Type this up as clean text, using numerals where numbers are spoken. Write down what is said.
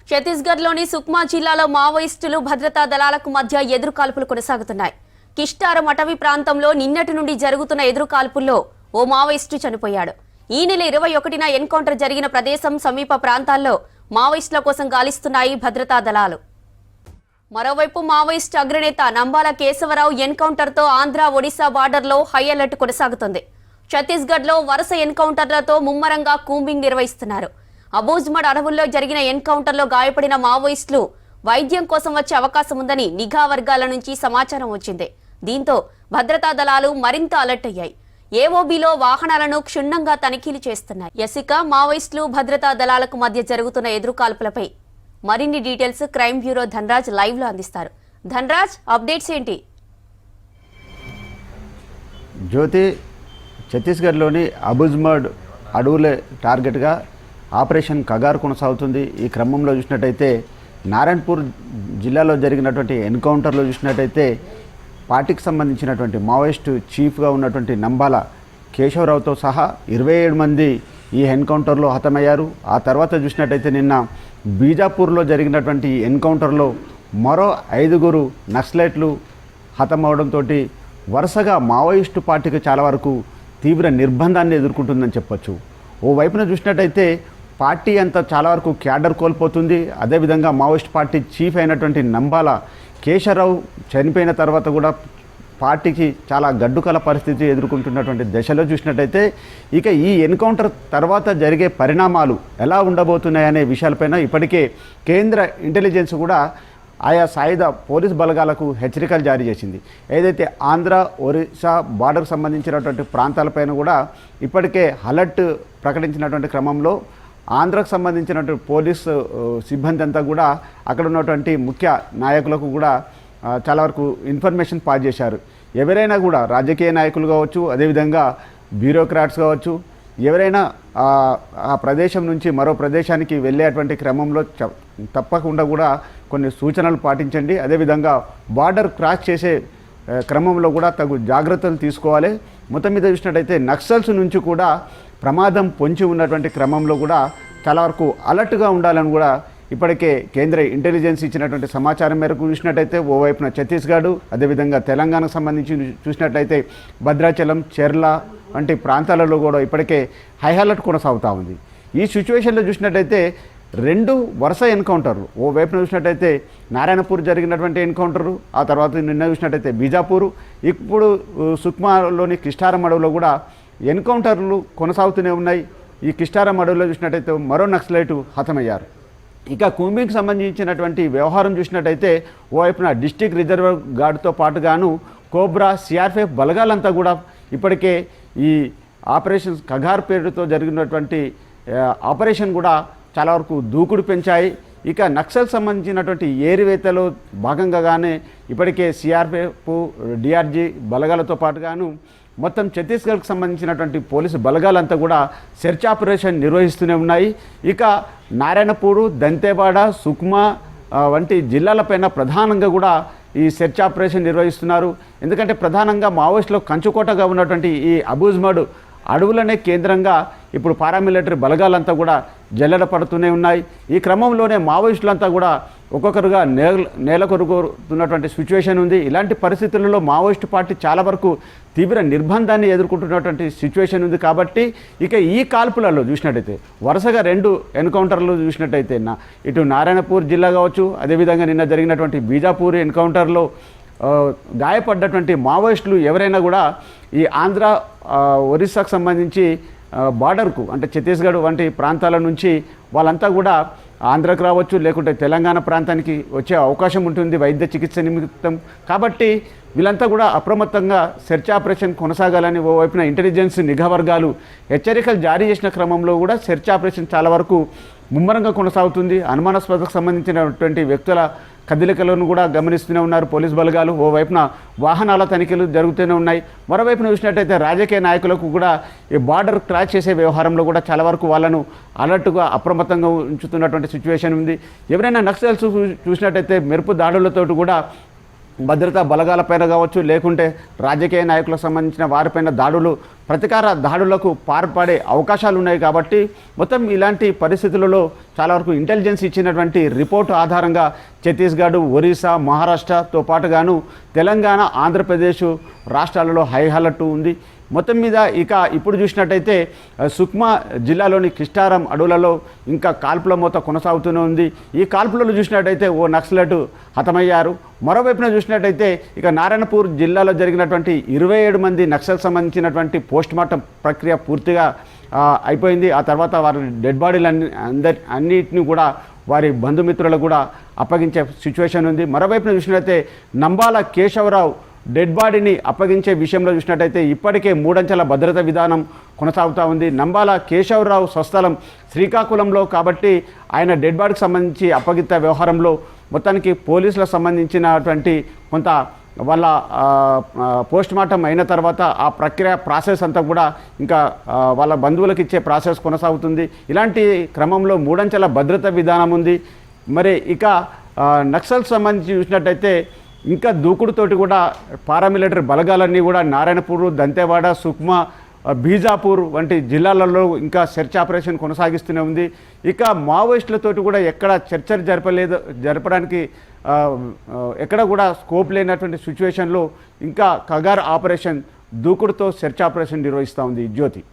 ఛత్తీస్గఢ్లోని సుక్మా జిల్లాలో మావోయిస్టులు భద్రతా దళాలకు మధ్య ఎదురుకాల్పులు కొనసాగుతున్నాయి. కిష్టారం అటవీ ప్రాంతంలో నిన్నటి నుండి జరుగుతున్న ఎదురుకాల్పుల్లో ఓ మావోయిస్టు చనిపోయాడు. ఈ నెల 21న ఎన్కౌంటర్ జరిగిన ప్రదేశం సమీప ప్రాంతాల్లో మావోయిస్టుల కోసం గాలిస్తున్నాయి భద్రతా దళాలు. మరోవైపు మావోయిస్టు అగ్రనేత నంబాల కేశవరావు ఎన్కౌంటర్తో ఆంధ్ర ఒడిశా బార్డర్లో హై అలర్ట్ కొనసాగుతుంది. ఛత్తీస్గఢ్లో వరుస ఎన్కౌంటర్లతో ముమ్మరంగా కూంబింగ్ నిర్వహిస్తున్నారు. అబూజ్మడ్ అడవుల్లో జరిగిన ఎన్కౌంటర్లో గాయపడిన మావోయిస్టులు వైద్యం కోసం వచ్చే అవకాశం ఉందని నిఘా వర్గాల నుంచి సమాచారం వచ్చింది. దీంతో భద్రతా దళాలు మరింత అలర్ట్ అయ్యాయి. ఏఓబీలో వాహనాలను క్షుణ్ణంగా తనిఖీలు చేస్తున్నాయి. యసిక మావోయిస్టులు భద్రతా దళాలకు మధ్య జరుగుతున్న ఎదురుకాల్పులపై మరిన్ని details crime bureau Dhanraj live లో అందిస్తారు. ధనరాజ్, అప్డేట్స్ ఏంటి? జ్యోతి, ఛత్తీస్గఢ్లోని అబూజ్మడ్ అడవులే టార్గెట్గా ఆపరేషన్ కగార్ కొనసాగుతుంది. ఈ క్రమంలో చూసినట్టయితే నారాయణపూర్ జిల్లాలో జరిగినటువంటి ఎన్కౌంటర్లో చూసినట్టయితే పార్టీకి సంబంధించినటువంటి మావోయిస్టు చీఫ్గా ఉన్నటువంటి నంబాల కేశవరావుతో సహా 27 మంది ఈ ఎన్కౌంటర్లో హతమయ్యారు. ఆ తర్వాత చూసినట్టయితే నిన్న బీజాపూర్లో జరిగినటువంటి ఎన్కౌంటర్లో మరో 5 నక్సలైట్లు హతమవడంతో వరుసగా మావోయిస్టు పార్టీకి చాలా వరకు తీవ్ర నిర్బంధాన్ని ఎదుర్కొంటుందని చెప్పొచ్చు. ఓ వైపున చూసినట్టయితే పార్టీ అంతా చాలా వరకు క్యాడర్ కోల్పోతుంది. అదేవిధంగా మావోయిస్ట్ పార్టీ చీఫ్ అయినటువంటి నంబాల కేశవరావు చనిపోయిన తర్వాత కూడా పార్టీకి చాలా గడ్డుకల పరిస్థితి ఎదుర్కొంటున్నటువంటి దశలో చూసినట్టయితే ఇక ఈ ఎన్కౌంటర్ తర్వాత జరిగే పరిణామాలు ఎలా ఉండబోతున్నాయనే విషయాలపైన ఇప్పటికే కేంద్ర ఇంటెలిజెన్స్ కూడా ఆయా సాయుధ పోలీస్ బలగాలకు హెచ్చరికలు జారీ చేసింది. ఏదైతే ఆంధ్ర ఒరిస్సా బార్డర్కు సంబంధించినటువంటి ప్రాంతాలపైన కూడా ఇప్పటికే అలర్ట్ ప్రకటించినటువంటి క్రమంలో ఆంధ్రకు సంబంధించినటువంటి పోలీసు సిబ్బంది అంతా కూడా అక్కడ ఉన్నటువంటి ముఖ్య నాయకులకు కూడా చాలా వరకు ఇన్ఫర్మేషన్ పాస్ చేశారు. ఎవరైనా కూడా రాజకీయ నాయకులు కావచ్చు, అదేవిధంగా బ్యూరోక్రాట్స్ కావచ్చు, ఎవరైనా ఆ ప్రదేశం నుంచి మరో ప్రదేశానికి వెళ్ళేటువంటి క్రమంలో తప్పకుండా కూడా కొన్ని సూచనలు పాటించండి. అదేవిధంగా బార్డర్ క్రాస్ చేసే క్రమంలో కూడా తగు జాగ్రత్తలు తీసుకోవాలి. మొత్తం మీద చూసినట్టయితే నక్సల్స్ నుంచి కూడా ప్రమాదం పొంచి ఉన్నటువంటి క్రమంలో కూడా చాలా వరకు అలర్ట్గా ఉండాలని కూడా ఇప్పటికే కేంద్ర ఇంటెలిజెన్స్ ఇచ్చినటువంటి సమాచారం మేరకు చూసినట్టయితే ఓవైపున ఛత్తీస్గఢ్, అదేవిధంగా తెలంగాణకు సంబంధించి చూసినట్టయితే భద్రాచలం, చెర్ల వంటి ప్రాంతాలలో కూడా ఇప్పటికే హై అలర్ట్ కొనసాగుతూ ఉంది. ఈ సిచ్యువేషన్లో చూసినట్టయితే 2 వరుస ఎన్కౌంటర్లు, ఓవైపున చూసినట్టయితే నారాయణపూర్ జరిగినటువంటి ఎన్కౌంటరు, ఆ తర్వాత నిన్న చూసినట్టయితే బీజాపూరు, ఇప్పుడు సుక్మాలోని కిష్టారం అడవులో కూడా ఎన్కౌంటర్లు కొనసాగుతూనే ఉన్నాయి. ఈ కిష్టారం అడవులో చూసినట్టయితే మరో నక్సలైటు హతమయ్యారు. ఇక కూంబింగ్కి సంబంధించినటువంటి వ్యవహారం చూసినట్టయితే ఓవైపున డిస్ట్రిక్ట్ రిజర్వ్ గార్డుతో పాటుగాను కోబ్రా, సిఆర్పిఎఫ్ బలగాలంతా కూడా ఇప్పటికే ఈ ఆపరేషన్ కగార్ పేరుతో జరిగినటువంటి ఆపరేషన్ కూడా చాలా వరకు దూకుడు పెంచాయి. ఇక నక్సల్ సంబంధించినటువంటి ఏరివేతలో భాగంగానే ఇప్పటికే సిఆర్పిఎఫ్, డిఆర్జీ బలగాలతో పాటుగాను మొత్తం ఛత్తీస్గఢ్కి సంబంధించినటువంటి పోలీసు బలగాలంతా కూడా సెర్చ్ ఆపరేషన్ నిర్వహిస్తూనే ఉన్నాయి. ఇక నారాయణపూర్, దంతేవాడ, సుక్మా వంటి జిల్లాలపైన ప్రధానంగా కూడా ఈ సెర్చ్ ఆపరేషన్ నిర్వహిస్తున్నారు. ఎందుకంటే ప్రధానంగా మావోయిస్టులో కంచుకోటగా ఉన్నటువంటి ఈ అబూజ్మడ్ అడవులనే కేంద్రంగా ఇప్పుడు పారామిలిటరీ బలగాలంతా కూడా జల్లెడ పడుతూనే ఉన్నాయి. ఈ క్రమంలోనే మావోయిస్టులంతా కూడా ఒక్కొక్కరుగా నేలకొరుగుతున్నటువంటి సిచ్యువేషన్ ఉంది. ఇలాంటి పరిస్థితులలో మావోయిస్టు పార్టీ చాలా వరకు తీవ్ర నిర్బంధాన్ని ఎదుర్కొంటున్నటువంటి సిచ్యువేషన్ ఉంది. కాబట్టి ఇక ఈ కాల్పులలో చూసినట్టయితే వరుసగా 2 ఎన్కౌంటర్లు చూసినట్టయితే ఇటు నారాయణపూర్ జిల్లా కావచ్చు, అదేవిధంగా నిన్న జరిగినటువంటి బీజాపూర్ ఎన్కౌంటర్లో గాయపడ్డటువంటి మావోయిస్టులు ఎవరైనా కూడా ఈ ఆంధ్ర ఒరిస్సాకు సంబంధించి బార్డర్కు అంటే ఛత్తీస్గఢ్ వంటి ప్రాంతాల నుంచి వాళ్ళంతా కూడా ఆంధ్రకు రావచ్చు, లేకుంటే తెలంగాణ ప్రాంతానికి వచ్చే అవకాశం ఉంటుంది వైద్య చికిత్స నిమిత్తం. కాబట్టి వీళ్ళంతా కూడా అప్రమత్తంగా సెర్చ్ ఆపరేషన్ కొనసాగాలని ఓవైపున ఇంటెలిజెన్స్ నిఘా వర్గాలు హెచ్చరికలు జారీ చేసిన క్రమంలో కూడా సెర్చ్ ఆపరేషన్ చాలా వరకు ముమ్మరంగా కొనసాగుతుంది. అనుమానాస్పదకు సంబంధించినటువంటి వ్యక్తుల కదలికలను కూడా గమనిస్తూనే ఉన్నారు పోలీస్ బలగాలు. ఓవైపున వాహనాల తనిఖీలు జరుగుతూనే ఉన్నాయి. మరోవైపున చూసినట్టయితే రాజకీయ నాయకులకు కూడా ఈ బార్డర్ క్రాస్ చేసే వ్యవహారంలో కూడా చాలా వరకు వాళ్ళను అలర్ట్గా అప్రమత్తంగా ఉంచుతున్నటువంటి సిచ్యువేషన్ ఉంది. ఎవరైనా నక్సల్స్ చూసినట్టయితే మెరుపు దాడులతో కూడా భద్రతా బలగాలపైన కావచ్చు, లేకుంటే రాజకీయ నాయకులకు సంబంధించిన వారిపైన దాడులు ప్రతీకార దాడులకు పాల్పడే అవకాశాలు ఉన్నాయి. కాబట్టి మొత్తం ఇలాంటి పరిస్థితులలో చాలా వరకు ఇంటెలిజెన్స్ ఇచ్చినటువంటి రిపోర్టు ఆధారంగా ఛత్తీస్గఢ్, ఒరిస్సా, మహారాష్ట్రతో పాటుగాను తెలంగాణ, ఆంధ్రప్రదేశ్ రాష్ట్రాలలో హై అలర్ట్ ఉంది. మొత్తం మీద ఇక ఇప్పుడు చూసినట్టయితే సుక్మా జిల్లాలోని కిస్టారం అడవులలో ఇంకా కాల్పుల మోత కొనసాగుతూనే ఉంది. ఈ కాల్పులలో చూసినట్టయితే ఓ నక్సలైట్ హతమయ్యారు. మరోవైపున చూసినట్టయితే ఇక నారాయణపూర్ జిల్లాలో జరిగినటువంటి 27 మంది నక్సల్ సంబంధించినటువంటి పోస్ట్మార్టం ప్రక్రియ పూర్తిగా అయిపోయింది. ఆ తర్వాత వారి డెడ్ బాడీలు అన్నిటిని కూడా వారి బంధుమిత్రులకు కూడా అప్పగించే సిచ్యువేషన్ ఉంది. మరోవైపున చూసినట్టయితే నంబాల కేశవరావు డెడ్ బాడీని అప్పగించే విషయంలో చూసినట్టయితే ఇప్పటికే 3 అంచెల భద్రత విధానం కొనసాగుతూ ఉంది. నంబాల కేశవరావు స్వస్థలం శ్రీకాకుళంలో కాబట్టి ఆయన డెడ్ బాడీకి సంబంధించి అప్పగిత వ్యవహారంలో మొత్తానికి పోలీసులకు సంబంధించినటువంటి కొంత వాళ్ళ పోస్ట్మార్టం అయిన తర్వాత ఆ ప్రక్రియ ప్రాసెస్ అంతా కూడా ఇంకా వాళ్ళ బంధువులకు ఇచ్చే ప్రాసెస్ కొనసాగుతుంది. ఇలాంటి క్రమంలో 3 అంచెల భద్రత విధానం ఉంది. మరి ఇక నక్సల్ సంబంధించి చూసినట్టయితే ఇంకా దూకుడుతోటి కూడా పారామిలిటరీ బలగాలన్నీ కూడా నారాయణపూర్, దంతేవాడ, సుక్మా, బీజాపూర్ వంటి జిల్లాలలో ఇంకా సెర్చ్ ఆపరేషన్ కొనసాగిస్తూనే ఉంది. ఇక మావోయిస్టులతోటి కూడా ఎక్కడ చర్చలు జరపడానికి ఎక్కడ కూడా స్కోప్ లేనటువంటి సిచ్యువేషన్లో ఇంకా కగార్ ఆపరేషన్ దూకుడుతో సెర్చ్ ఆపరేషన్ నిర్వహిస్తూ ఉంది జ్యోతి.